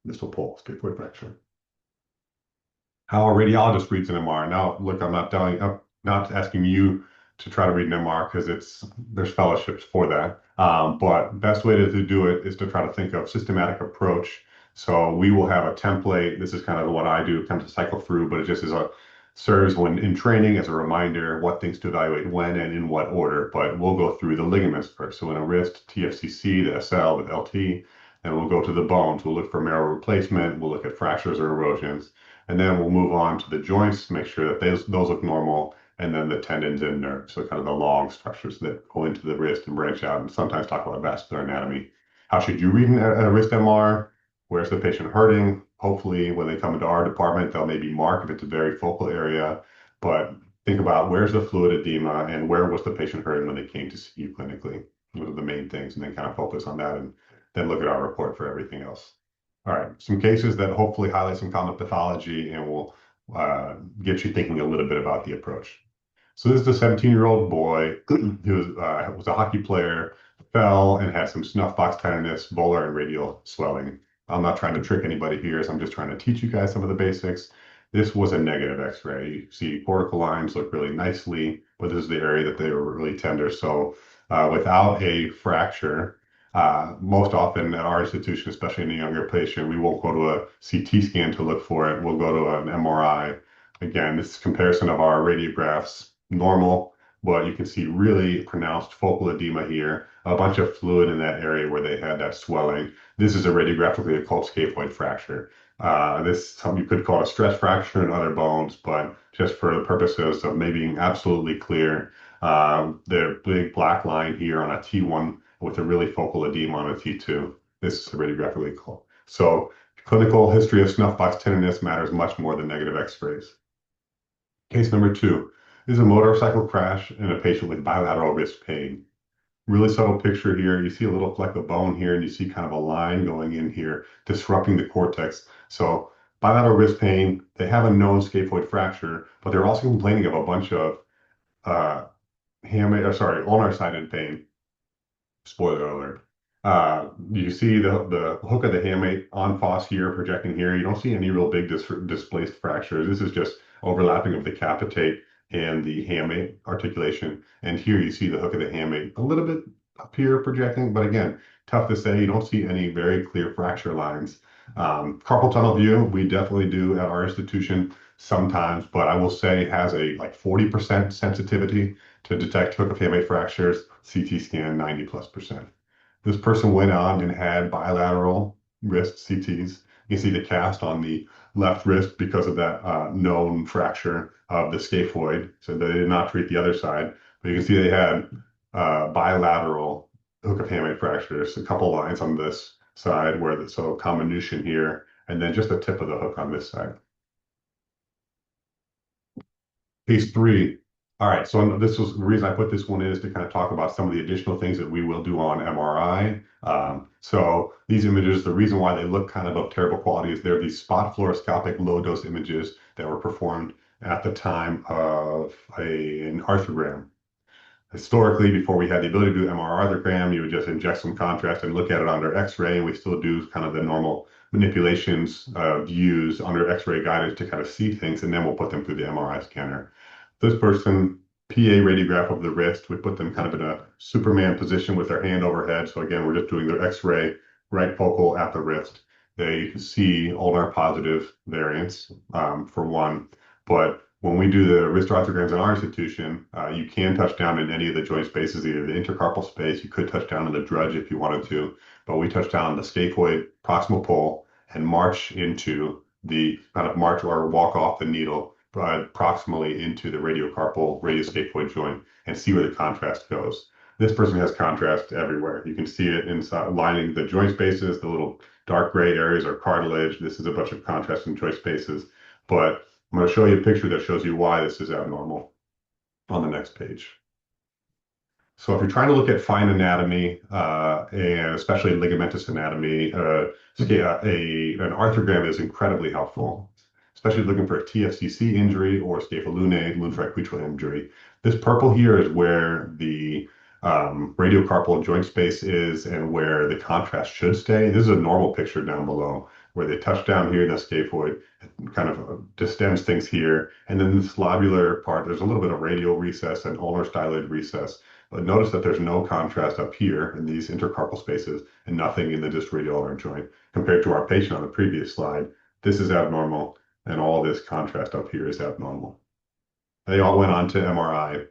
distal pole scaphoid fracture. How a radiologist reads an MR. Now, look, I'm not asking you to try to read an MR because there's fellowships for that. But best way to do it is to try to think of systematic approach. So we will have a template. This is kind of what I do, kind of cycle through, but it just serves when in training as a reminder what things to evaluate when and in what order. But we'll go through the ligaments first. So in a wrist, TFCC, the SL with LT, and we'll go to the bones. We'll look for marrow replacement. We'll look at fractures or erosions. And then we'll move on to the joints, make sure that those look normal, and then the tendons and nerves, so kind of the long structures that go into the wrist and branch out, and sometimes talk about vascular anatomy. How should you read a wrist MR? Where's the patient hurting? Hopefully, when they come into our department, they'll maybe mark if it's a very focal area, but think about where's the fluid edema and where was the patient hurting when they came to see you clinically. Those are the main things, and then kind of focus on that and then look at our report for everything else. All right, some cases that hopefully highlight some common pathology and will get you thinking a little bit about the approach. So this is a 17-year-old boy who was a hockey player, fell and had some snuff box tenderness, volar and radial swelling. I'm not trying to trick anybody here, so I'm just trying to teach you guys some of the basics. This was a negative X-ray. You see cortical lines look really nicely, but this is the area that they were really tender. So without a fracture, most often at our institution, especially in a younger patient, we won't go to a CT scan to look for it. We'll go to an MRI. Again, this is comparison of our radiographs, normal, but you can see really pronounced focal edema here, a bunch of fluid in that area where they had that swelling. This is a radiographically occult scaphoid fracture. You could call it a stress fracture in other bones, but just for the purposes of making absolutely clear, the big black line here on a T1 with a really focal edema on a T2. This is a radiographically occult. So clinical history of snuff box tenderness matters much more than negative X-rays. Case number 2 is a motorcycle crash in a patient with bilateral wrist pain. Really subtle picture here. You see a little fleck of bone here, and you see kind of a line going in here, disrupting the cortex. So bilateral wrist pain, they have a known scaphoid fracture, but they're also complaining of a bunch of ulnar sided pain. Spoiler alert. You see the hook of the hamate on FOSS here, projecting here. You don't see any real big displaced fractures. This is just overlapping of the capitate and the hamate articulation. And here you see the hook of the hamate a little bit appear projecting, but again, tough to say. You don't see any very clear fracture lines. Carpal tunnel view, we definitely do at our institution sometimes, but I will say has a like 40% sensitivity to detect hook of hamate fractures, CT scan 90+%. This person went on and had bilateral wrist CTs. You can see the cast on the left wrist because of that known fracture of the scaphoid. So they did not treat the other side, but you can see they had bilateral hook of hamate fractures, a couple lines on this side where the so comminution here, and then just the tip of the hook on this side. Case three. All right, so this was the reason I put this one in is to kind of talk about some of the additional things that we will do on MRI. So these images, the reason why they look kind of terrible quality is they're these spot fluoroscopic low dose images that were performed at the time of an arthrogram. Historically, before we had the ability to do MR arthrogram, you would just inject some contrast and look at it under X-ray, and we still do kind of the normal manipulations views under X-ray guidance to kind of see things, and then we'll put them through the MRI scanner. This person, PA radiograph of the wrist, we put them kind of in a Superman position with their hand overhead. So again, we're just doing their X-ray right focal at the wrist. They see ulnar positive variants for one, but when we do the wrist arthrograms in our institution, you can touch down in any of the joint spaces, either the intercarpal space, you could touch down in the drudge if you wanted to, but we touch down the scaphoid proximal pole and march into the kind of march or walk off the needle proximally into the radiocarpal radioscaphoid joint and see where the contrast goes. This person has contrast everywhere. You can see it inside lining the joint spaces, the little dark gray areas are cartilage. This is a bunch of contrast in joint spaces, but I'm going to show you a picture that shows you why this is abnormal on the next page. So if you're trying to look at fine anatomy, and especially ligamentous anatomy, an arthrogram is incredibly helpful, especially looking for a TFCC injury or scapholunate, lunar injury. This purple here is where the radiocarpal joint space is and where the contrast should stay. This is a normal picture down below where they touch down here in the scaphoid, kind of distends things here. And then this lobular part, there's a little bit of radial recess and ulnar styloid recess. But notice that there's no contrast up here in these intercarpal spaces and nothing in the distal joint compared to our patient on the previous slide. This is abnormal and all this contrast up here is abnormal. They all went on to MRI.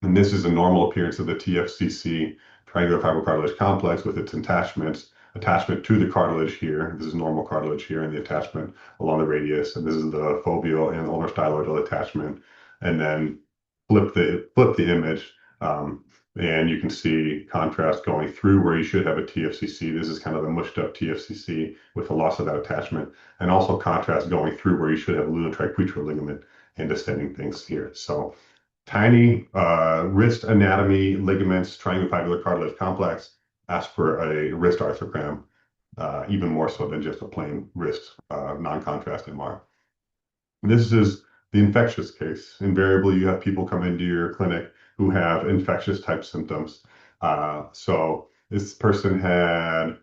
And this is a normal appearance of the TFCC, triangular fibrocartilage complex, with its attachment to the cartilage here. This is normal cartilage here, and the attachment along the radius. And this is the foveal and ulnar styloidal attachment. And then flip the image, and you can see contrast going through where you should have a TFCC. This is kind of a mushed up TFCC with the loss of that attachment, and also contrast going through where you should have a lunar ligament and distending things here. So tiny wrist anatomy, ligaments, triangular cartilage complex. Ask for a wrist arthrogram, even more so than just a plain wrist non-contrast MR. This is the infectious case. Invariably, you have people come into your clinic who have infectious type symptoms. So this person had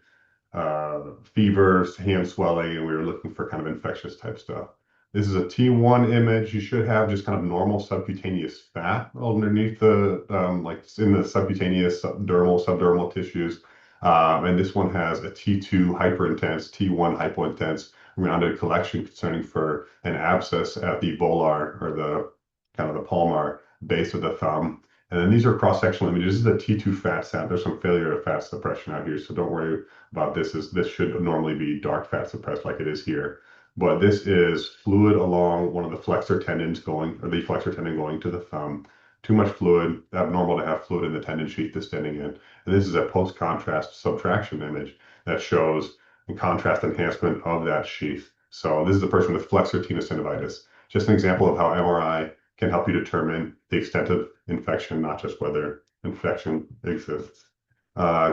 fevers, hand swelling, and we were looking for kind of infectious type stuff. This is a T1 image. You should have just kind of normal subcutaneous fat underneath the, like in the subcutaneous subdermal tissues. And this one has a T2 hyperintense, T1 hypointense rounded collection concerning for an abscess at the volar or the kind of the palmar base of the thumb. And then these are cross-sectional images. This is a T2 fat sample. There's some failure of fat suppression out here, so don't worry about this. This should normally be dark fat suppressed like it is here. But this is fluid along one of the flexor tendons going, or the flexor tendon going to the thumb. Too much fluid, abnormal to have fluid in the tendon sheath distending in. And this is a post-contrast subtraction image that shows a contrast enhancement of that sheath. So this is a person with flexor tenosynovitis. Just an example of how MRI can help you determine the extent of infection, not just whether infection exists.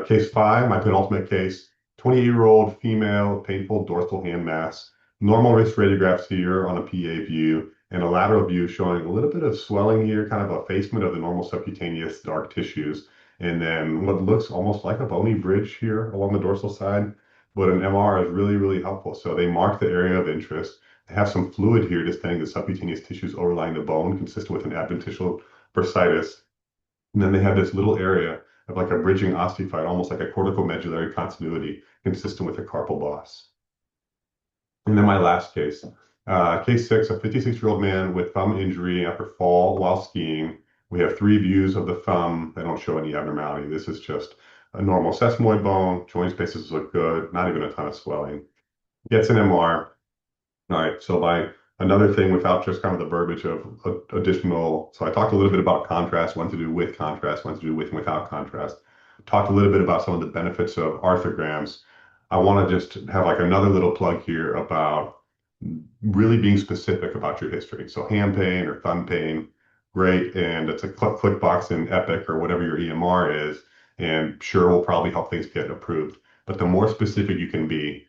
Case 5, my penultimate case, 28-year-old female, painful dorsal hand mass. Normal wrist radiographs here on a PA view and a lateral view showing a little bit of swelling here, kind of effacement of the normal subcutaneous dark tissues. And then what looks almost like a bony bridge here along the dorsal side. But an MR is really, really helpful. So they mark the area of interest. They have some fluid here distending the subcutaneous tissues overlying the bone, consistent with an adventitial bursitis. And then they have this little area of like a bridging osteophyte, almost like a corticomedullary continuity consistent with a carpal boss. And then my last case, case 6, a 56-year-old man with thumb injury after fall while skiing. We have 3 views of the thumb. They don't show any abnormality. This is just a normal sesamoid bone. Joint spaces look good, not even a ton of swelling. Gets an MR. All right, so by another thing without just kind of the verbiage of additional, so I talked a little bit about contrast, when to do with contrast, when to do with and without contrast. Talked a little bit about some of the benefits of arthrograms. I want to just have like another little plug here about really being specific about your history. So hand pain or thumb pain, great, and it's a click box in Epic or whatever your EMR is, and sure will probably help things get approved. But the more specific you can be,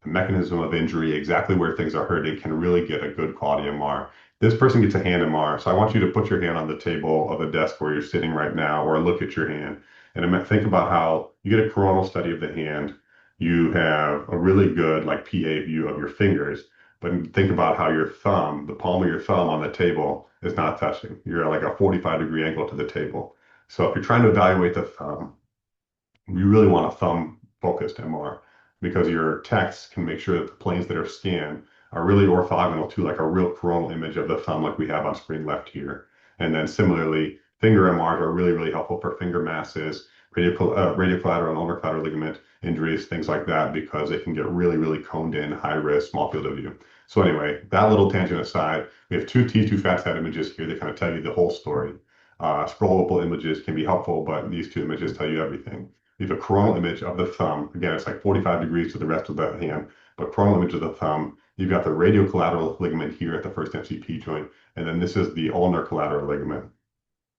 the mechanism of injury, exactly where things are hurting, can really get a good quality MR. This person gets a hand MR, so I want you to put your hand on the table of the desk where you're sitting right now, or look at your hand, and think about how you get a coronal study of the hand. You have a really good like PA view of your fingers, but think about how your thumb, the palm of your thumb on the table, is not touching. You're at like a 45-degree angle to the table. So if you're trying to evaluate the thumb, you really want a thumb focused MR because your techs can make sure that the planes that are scanned are really orthogonal to like a real coronal image of the thumb like we have on screen left here. And then similarly, finger MRs are really, really helpful for finger masses, radiocollateral and ulnar collateral ligament injuries, things like that, because they can get really, really coned in, high risk, small field of view. So anyway, that little tangent aside, we have 2 T2 fat sat images here that kind of tell you the whole story. Scrollable images can be helpful, but these 2 images tell you everything. We have a coronal image of the thumb. Again, it's like 45 degrees to the rest of the hand, but coronal image of the thumb. You've got the radiocollateral ligament here at the first MCP joint, and then this is the ulnar collateral ligament.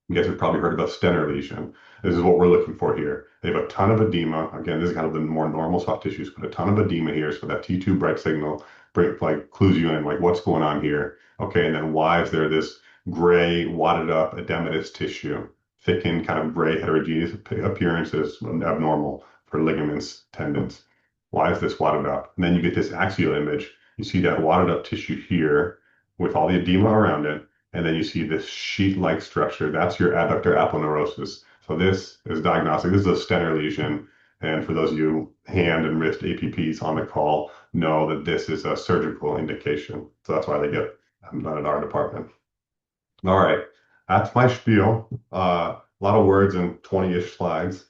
You guys have probably heard about Stenner lesion. This is what we're looking for here. They have a ton of edema. Again, this is kind of the more normal soft tissues, but a ton of edema here. So that T2 bright signal like clues you in, like what's going on here. Okay, and then why is there this gray, wadded up edematous tissue? Thickened, kind of gray, heterogeneous appearance is abnormal for ligaments, tendons. Why is this wadded up? And then you get this axial image. You see that wadded up tissue here with all the edema around it. And then you see this sheet-like structure. That's your adductor aponeurosis. So this is diagnostic. This is a Stenner lesion. And for those of you hand and wrist APPs on the call, know that this is a surgical indication. So that's why they get done at our department. All right, that's my spiel. A lot of words in 20-ish slides.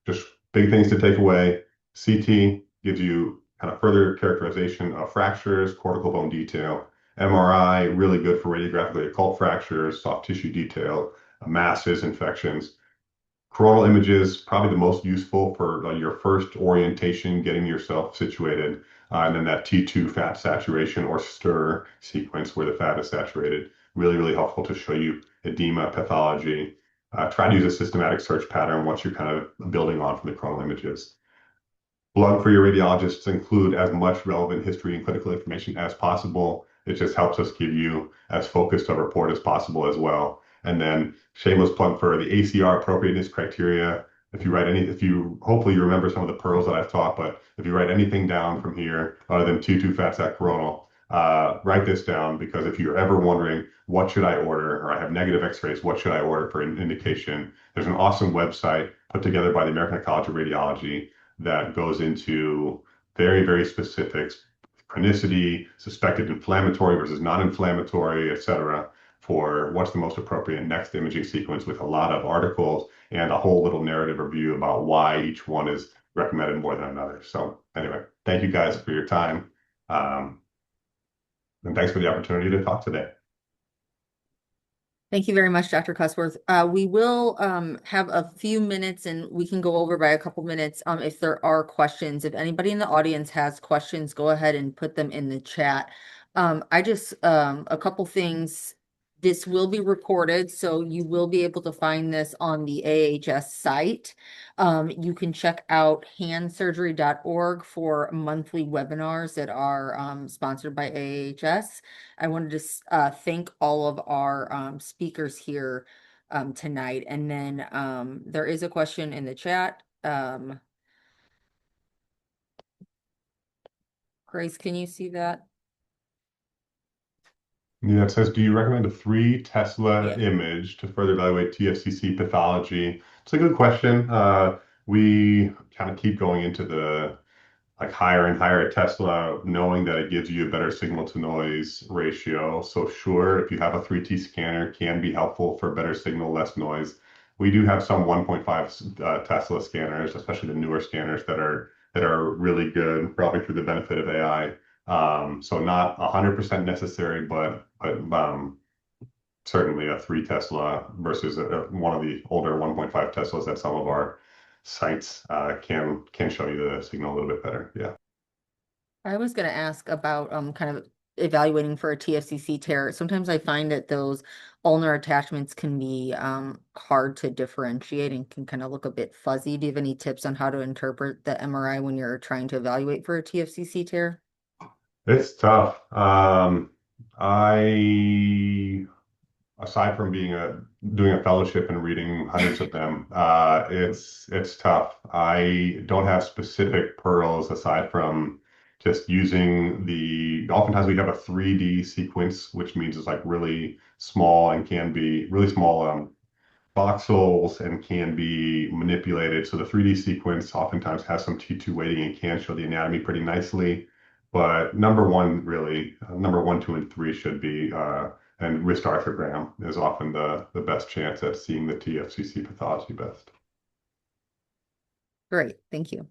Just big things to take away. CT gives you kind of further characterization of fractures, cortical bone detail. MRI, really good for radiographically occult fractures, soft tissue detail, masses, infections. Coronal images, probably the most useful for your first orientation, getting yourself situated. And then that T2 fat saturation or stir sequence where the fat is saturated. Really, really helpful to show you edema pathology. Try to use a systematic search pattern once you're kind of building on from the coronal images. Blood for your radiologists include as much relevant history and clinical information as possible. It just helps us give you as focused a report as possible as well. And then shameless plug for the ACR appropriateness criteria. If you hopefully you remember some of the pearls that I've taught, but if you write anything down from here other than T2 fat sac coronal, write this down because if you're ever wondering what should I order or I have negative x-rays, what should I order for an indication, there's an awesome website put together by the American College of Radiology that goes into very, very specifics, chronicity, suspected inflammatory versus non-inflammatory, et cetera, for what's the most appropriate next imaging sequence with a lot of articles and a whole little narrative review about why each one is recommended more than another. So anyway, thank you guys for your time. And thanks for the opportunity to talk today. Thank you very much, Dr. Cusworth. We will have a few minutes and we can go over by a couple minutes if there are questions. If anybody in the audience has questions, go ahead and put them in the chat. A couple things. This will be recorded, so you will be able to find this on the AAHS site. You can check out handsurgery.org for monthly webinars that are sponsored by AAHS. I wanted to thank all of our speakers here tonight. And then there is a question in the chat. Grace, can you see that? Yeah, it says, do you recommend a 3 Tesla Yeah. image to further evaluate TFCC pathology? It's a good question. We kind of keep going into the like higher and higher at Tesla, knowing that it gives you a better signal to noise ratio. So sure, if you have a 3T scanner, can be helpful for better signal, less noise. We do have some 1.5 Tesla scanners, especially the newer scanners that are really good, probably through the benefit of AI. So not 100% necessary, but certainly a 3 Tesla versus one of the older 1.5 Teslas at some of our sites can show you the signal a little bit better. Yeah. I was going to ask about kind of evaluating for a TFCC tear. Sometimes I find that those ulnar attachments can be hard to differentiate and can kind of look a bit fuzzy. Do you have any tips on how to interpret the MRI when you're trying to evaluate for a TFCC tear? It's tough. I aside from doing a fellowship and reading hundreds of them, it's tough. I don't have specific pearls aside from just using oftentimes we have a 3D sequence, which means it's like really small and can be really small voxels and can be manipulated. So the 3D sequence oftentimes has some T2 weighting and can show the anatomy pretty nicely. But number one, two, and three should be, and wrist arthrogram is often the best chance at seeing the TFCC pathology best. Great, thank you.